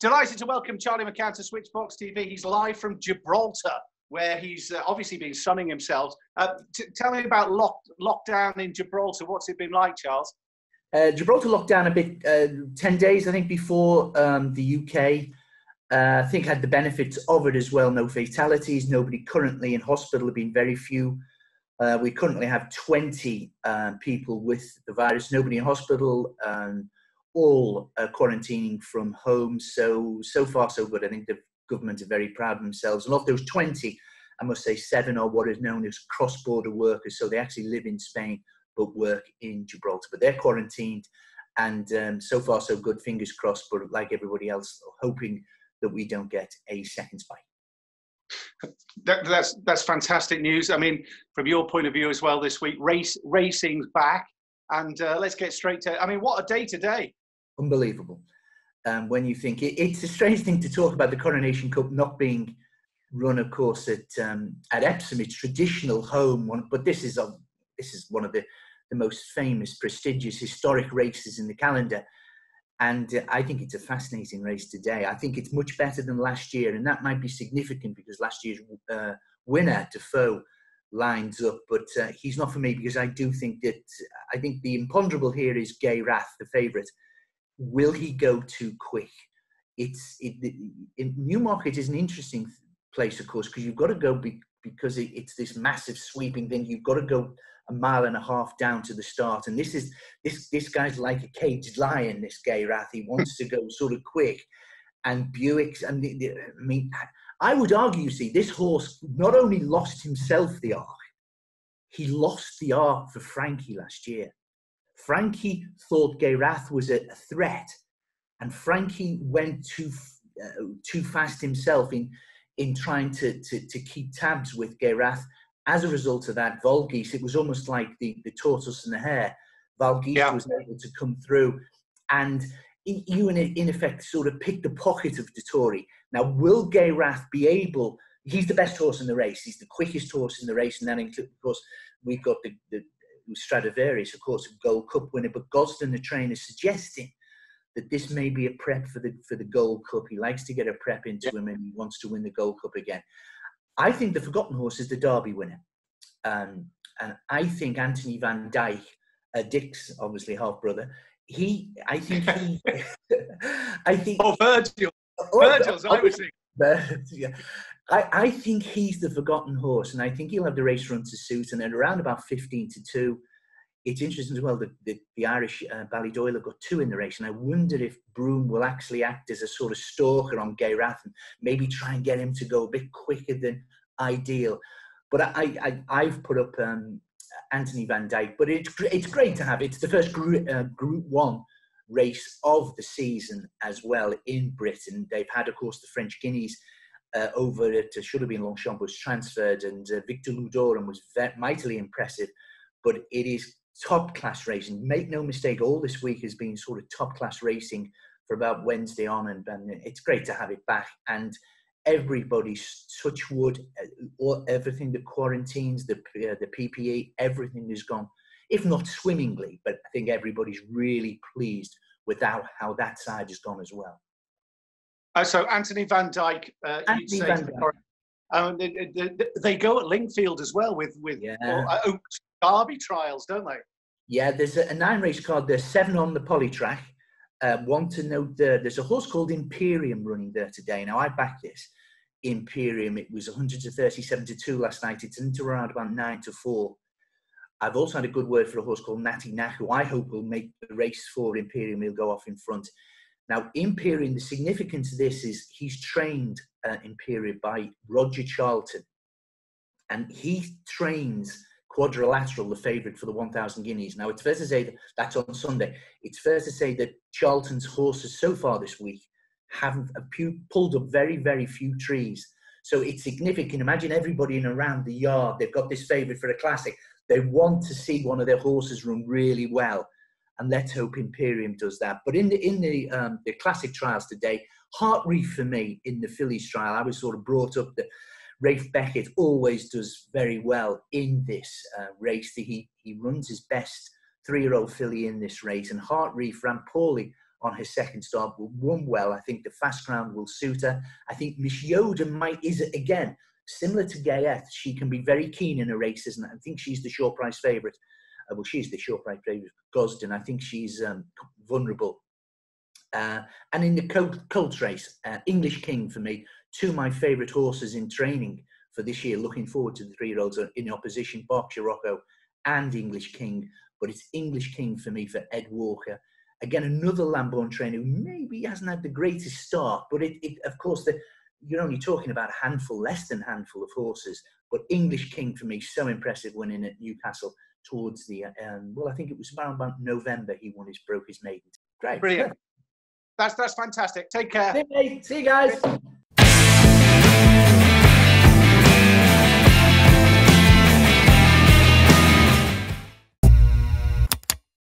Delighted to welcome Charlie McCann to Switchbox TV. He's live from Gibraltar, where he's obviously been sunning himself. Tell me about lockdown in Gibraltar. What's it been like, Charles? Gibraltar locked down a bit, 10 days, I think, before the UK. I think had the benefits of it as well. No fatalities, nobody currently in hospital, have been very few. We currently have 20 people with the virus, nobody in hospital, all quarantining from home. So far, so good. I think the government are very proud of themselves. And of those 20, I must say 7 are what is known as cross-border workers. So they actually live in Spain, but work in Gibraltar. But they're quarantined. And so far, so good. Fingers crossed. But like everybody else, hoping that we don't get a second spike. That's fantastic news. I mean, from your point of view as well this week, racing's back. And let's get straight to, I mean, what a day today. Unbelievable. When you think it's a strange thing to talk about the Coronation Cup not being run, of course, at Epsom, its traditional home one, but this is one of the most famous, prestigious, historic races in the calendar. And I think it's a fascinating race today. I think it's much better than last year, and that might be significant because last year's winner, Defoe, lines up, but he's not for me because I think the imponderable here is Gay Rath, the favourite. Will he go too quick? Newmarket is an interesting place, of course, because you've got to go because it's this massive sweeping thing. You've got to go 1.5 miles down to the start, and this guy's like a caged lion. This Gay Rath, he wants to go sort of quick, and Buick's. I mean, I would argue, you see, this horse not only lost himself the arc, he lost the arc for Frankie last year. Frankie thought Gay Rath was a threat, and Frankie went too fast himself in trying to keep tabs with Gay Rath. As a result of that, Volgeese, it was almost like the tortoise and the hare. Volgeese was able to come through, and you in effect sort of picked the pocket of Dettori. Now, will Gay Rath be able? He's the best horse in the race. He's the quickest horse in the race, and that includes, of course, we've got the Stradivarius, of course, a Gold Cup winner. But Gosden, the trainer, is suggesting that this may be a prep for the Gold Cup. He likes to get a prep into him, and he wants to win the Gold Cup again. I think the forgotten horse is the Derby winner, and I think Anthony Van Dyke, Dick's obviously half brother. I think Virgil's, I was thinking. I think he's the forgotten horse, and I think he'll have the race run to suit. And at around about 15-2, it's interesting as well that the Irish Ballydoyle have got 2 in the race, and I wonder if Broome will actually act as a sort of stalker on Gay Rath and maybe try and get him to go a bit quicker than ideal. But I've put up Anthony Van Dyke, but it's great to have. It's the first Group 1 race of the season as well in Britain. They've had, of course, the French Guineas over it. Should have been Longchamp, was transferred, and Victor Ludorum was mightily impressive. But it is top-class racing. Make no mistake, all this week has been sort of top-class racing for about Wednesday on, and it's great to have it back. And everybody's, touch wood, everything, the quarantines, the PPE, everything has gone, if not swimmingly, but I think everybody's really pleased with how that side has gone as well. So Anthony Van Dyke, you'd say they go at Lingfield as well with Oaks Derby trials, don't they? Yeah, there's a 9-race card. There's 7 on the Polytrack. Want to note there's a horse called Imperium running there today. Now, I backed this. Imperium, it was 137-2 last night. It's into around about 9-4. I've also had a good word for a horse called Natty Knack, who I hope will make the race for Imperium. He'll go off in front. Now, Imperium, the significance of this is he's trained Imperium by Roger Charlton, and he trains Quadrilateral, the favourite for the 1,000 guineas. Now, it's fair to say that's on Sunday. It's fair to say that Charlton's horses so far this week haven't pulled up very, very few trees. So it's significant. Imagine everybody in around the yard. They've got this favourite for a classic. They want to see one of their horses run really well. And let's hope Imperium does that. But in the classic trials today, Heart Reef for me in the Fillies trial, I was sort of brought up that Rafe Beckett always does very well in this race. He runs his best 3-year-old filly in this race, and Heart Reef ran poorly on her second start, will run well. I think the fast ground will suit her. I think Miss Yoda is, again, similar to Gayette. She can be very keen in her races, and I think she's the short price favourite. Well, she's the short price favourite for Gosden. I think she's vulnerable. And in the Colts race, English King for me, two of my favourite horses in training for this year. Looking forward to the 3-year-olds in opposition, Berkshire Rocco and English King. But it's English King for me for Ed Walker. Again, another Lambourn trainer who maybe hasn't had the greatest start, but of course, you're only talking about a handful, less than a handful of horses. But English King for me, so impressive winning at Newcastle towards the, well, I think it was about November he broke his maiden. Great. Brilliant. That's fantastic. Take care. See you guys.